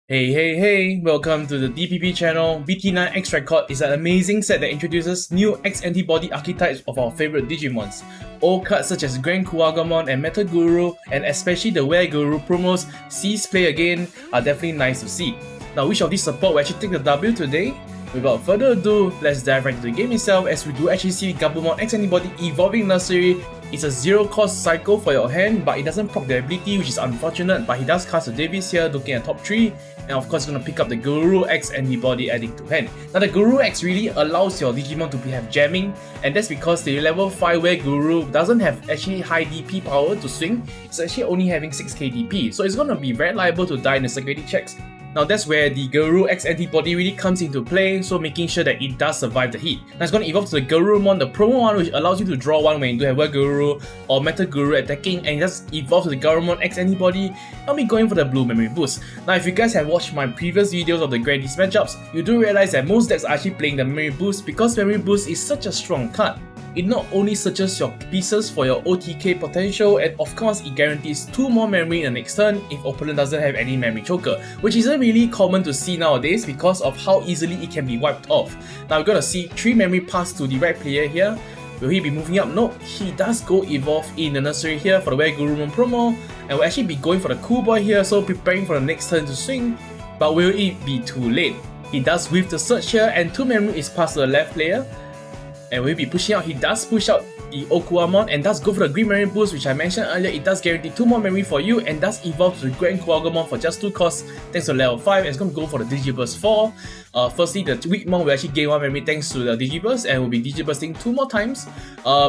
Hey, welcome to the DPP channel. BT9 X Record is an amazing set that introduces new X-Antibody archetypes of our favorite Digimons. Old cards such as Grandiskuwagamon and Metalgarurumon, and especially the Guru promos Cease Play Again are definitely nice to see. Now, which of these support will actually take the W today? Without further ado, let's dive right into the game itself as we do actually see Gabumon X-Antibody Evolving Nursery. It's a zero cost cycle for your hand, but it doesn't proc the ability, which is unfortunate, but he does cast a Davis here looking at top 3, and of course going to pick up the Guru X-Antibody adding to hand. Now the Guru X really allows your Digimon to have jamming, and that's because the level 5 Guru doesn't have actually high DP power to swing, it's actually only having 6k DP, so it's going to be very liable to die in the security checks. Now that's where the Guru X-Antibody really comes into play, so making sure that it does survive the heat. Now it's going to evolve to the Garurumon, the promo one, which allows you to draw one when you do have Guru or Metalguru attacking, and it just evolves to the Garurumon X-Antibody. I'll be going for the blue memory boost. Now if you guys have watched my previous videos of the Grandis matchups, you do realize that most decks are actually playing the memory boost because memory boost is such a strong card. It not only searches your pieces for your OTK potential, and of course it guarantees 2 more memory in the next turn if opponent doesn't have any memory choker, which isn't really common to see nowadays because of how easily it can be wiped off. Now we're gonna see 3 memory pass to the right player here. Will he be moving up? No, he does go evolve in the nursery here for the Gurumon promo, and will actually be going for the cool boy here, so preparing for the next turn to swing. But will it be too late? He does whiff the search here, and 2 memory is passed to the left player. And will he be pushing out? He does push out the Okuamon and does go for the green memory boost, which I mentioned earlier. It does guarantee 2 more memory for you and does evolve to the Grandiskuwagamon for just 2 costs thanks to level 5, and it's going to go for the Digiburst 4. Firstly, the Weakmon will actually gain 1 memory thanks to the Digiburst and will be Digibursting 2 more times.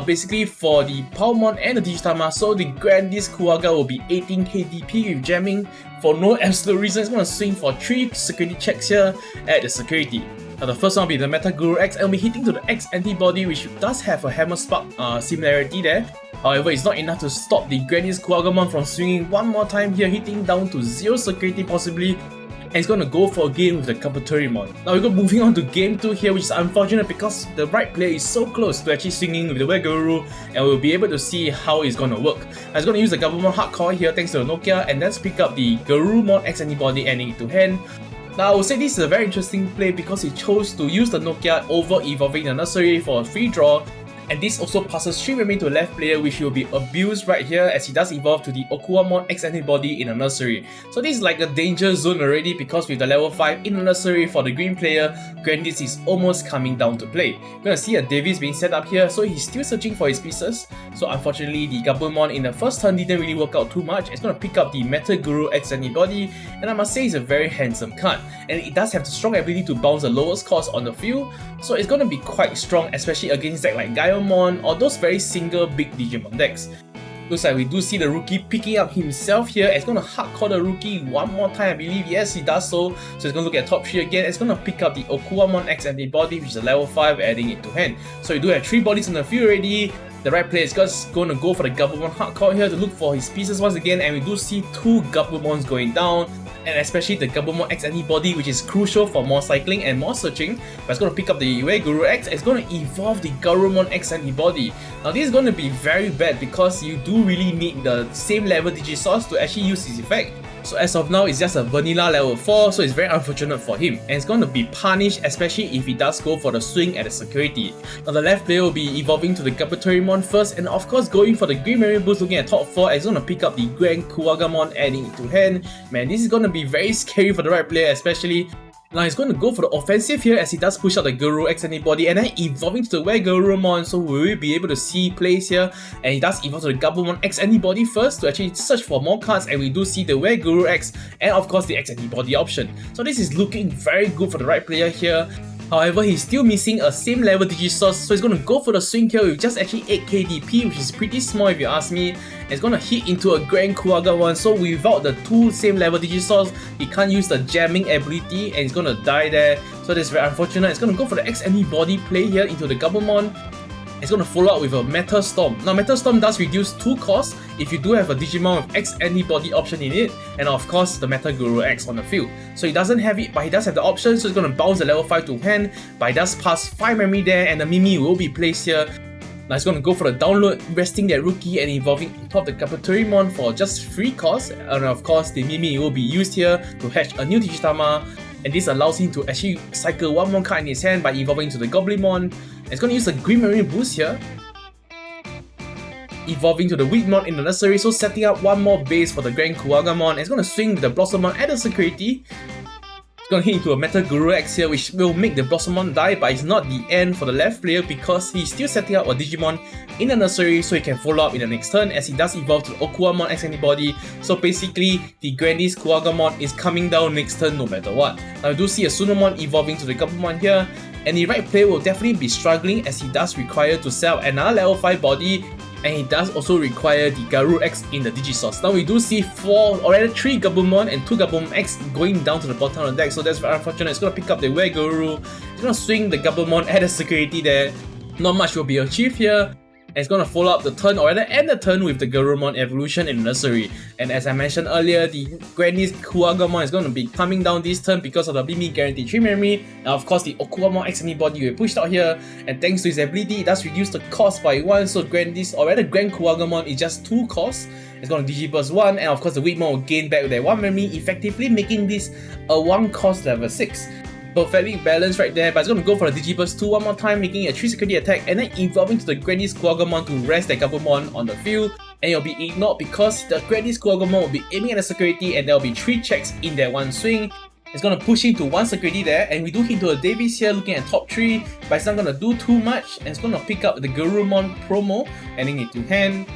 Basically for the Palmon and the Digitama, so the Grandiskuwaga will be 18k DP with jamming. For no absolute reason, it's going to swing for 3 security checks here at the security. Now the first one will be the Metalguru X, and will be hitting to the X-Antibody, which does have a Hammer Spark similarity there. However, it's not enough to stop the Grandiskuwagamon from swinging one more time here, hitting down to 0 security possibly, and it's going to go for a game with the Grandiskuwagamon. Now we're moving on to game 2 here, which is unfortunate because the right player is so close to actually swinging with the Guru, and we'll be able to see how it's going to work. It's going to use the Gabumon Hardcore here thanks to the Nokia, and then pick up the Garurumon X-Antibody adding it to hand. Now I would say this is a very interesting play because he chose to use the Nokia over evolving the nursery for a free draw, and this also passes 3 memory to the left player, which will be abused right here as he does evolve to the Okuamon X-Antibody in the nursery. So this is like a danger zone already because with the level 5 in the nursery for the green player, Grandis is almost coming down to play. We're gonna see a Davis being set up here, so he's still searching for his pieces. So unfortunately the Gabumon in the first turn didn't really work out too much. It's gonna pick up the Metalguru X-Antibody, and I must say it's a very handsome card. And it does have the strong ability to bounce the lowest cost on the field, so it's gonna be quite strong, especially against decks like Gaiomon or those very single big Digimon decks. Looks like we do see the rookie picking up himself here. It's going to hardcore the rookie one more time, I believe. Yes, he does so. So it's going to look at top 3 again. It's going to pick up the Okuamon X-Antibody, which is a level 5, adding it to hand. So you do have 3 bodies on the field already. The right player is just going to go for the Gabumon Hardcore here to look for his pieces once again, and we do see 2 Gabumons going down, and especially the Gabumon X-Antibody, which is crucial for more cycling and more searching. But it's going to pick up the Guru X, it's going to evolve the Garurumon X-Antibody. Now this is going to be very bad because you do really need the same level Digisource to actually use his effect. So as of now, it's just a vanilla level 4, so it's very unfortunate for him, and it's going to be punished, especially if he does go for the swing at the security. Now the left player will be evolving to the Grandiskuwagamon first, and of course going for the green memory boost looking at top 4, and it's going to pick up the Grandiskuwagamon adding it to hand. Man, this is going to be very scary for the right player especially. Now he's going to go for the offensive here as he does push out the Guru X-Antibody and then evolving to the Garurumon, so we will be able to see plays here, and he does evolve to the Gabumon X-Antibody first to actually search for more cards, and we do see the Guru X and of course the X-Antibody option. So this is looking very good for the right player here. However, he's still missing a same level Digisource, so he's going to go for the swing here with just actually 8k DP, which is pretty small if you ask me. And it's going to hit into a Grandiskuwagamon, so without the 2 same level Digisource, he can't use the jamming ability and he's going to die there. So that's very unfortunate. It's going to go for the X-Antibody play here into the Gabumon. It's going to follow up with a Metal Storm. Now Metal Storm does reduce 2 costs if you do have a Digimon with X-Antibody option in it, and of course the Metalguru X on the field. So he doesn't have it, but he does have the option, so he's going to bounce the level 5 to hand, but he does pass 5 memory there, and the Mimi will be placed here. Now it's gonna go for the download, resting their rookie and evolving on top of the Grandiskuwagamon for just 3 costs. And of course, the Mimi will be used here to hatch a new Digitama, and this allows him to actually cycle 1 more card in his hand by evolving to the Goblimon. It's gonna use the Green Marine boost here, evolving to the Weedmon in the nursery, so setting up 1 more base for the Grandiskuwagamon. It's gonna swing with the Blossomon at the security. It's gonna hit into a Metalgarurumon X here, which will make the Blossomon die, but it's not the end for the left player because he's still setting up a Digimon in the nursery so he can follow up in the next turn as he does evolve to the Okuamon X-Antibody. So basically, the Grandiskuwagamon is coming down next turn no matter what. Now we do see a Sunomon evolving to the Gabumon here, and the right player will definitely be struggling as he does require to sell another level 5 body, and he does also require the Garuru X in the Digisource. Now we do see 4 or rather 3 Gabumon and 2 Gabumon X going down to the bottom of the deck, so that's very unfortunate. It's gonna pick up the Garuru. It's gonna swing the Gabumon at the security there. Not much will be achieved here. And it's gonna follow up the turn, or rather end the turn with the Garurumon evolution in the nursery. And as I mentioned earlier, the Grandiskuwagamon is gonna be coming down this turn because of the Mimi guaranteed 3 memory. And of course, the Okuamon X-Antibody will be pushed out here, and thanks to his ability, it does reduce the cost by 1. So Grandiskuwagamon is just 2 costs. It's gonna Digiburst 1, and of course the Weedmon will gain back their 1 memory, effectively making this a 1 cost level 6. Perfectly balanced right there, but it's going to go for the Digiburst 2 one more time, making it a 3 security attack, and then evolving to the Grandiskuwagamon to rest their Gabumon on the field, and it'll be ignored because the Grandiskuwagamon will be aiming at the security, and there will be 3 checks in that 1 swing. It's going to push into 1 security there, and we do hit to a Davies here looking at top 3, but it's not going to do too much, and it's going to pick up the Garurumon promo, adding it to hand.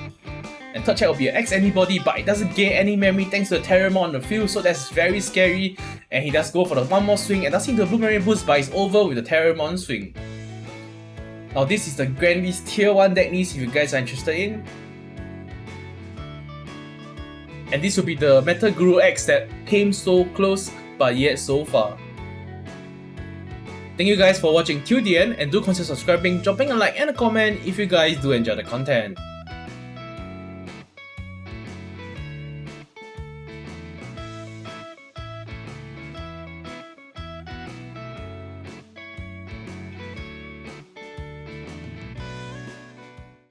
And third check will be an X-Antibody, but it doesn't gain any memory thanks to the Terramon on the field, so that's very scary. And he does go for the 1 more swing and does hit the Blue Marine boost, but it's over with the Terramon swing. Now this is the Grandis Tier 1 deck list if you guys are interested in. And this will be the Metalgarurumon X that came so close but yet so far. Thank you guys for watching till the end, and do consider subscribing, dropping a like and a comment if you guys do enjoy the content.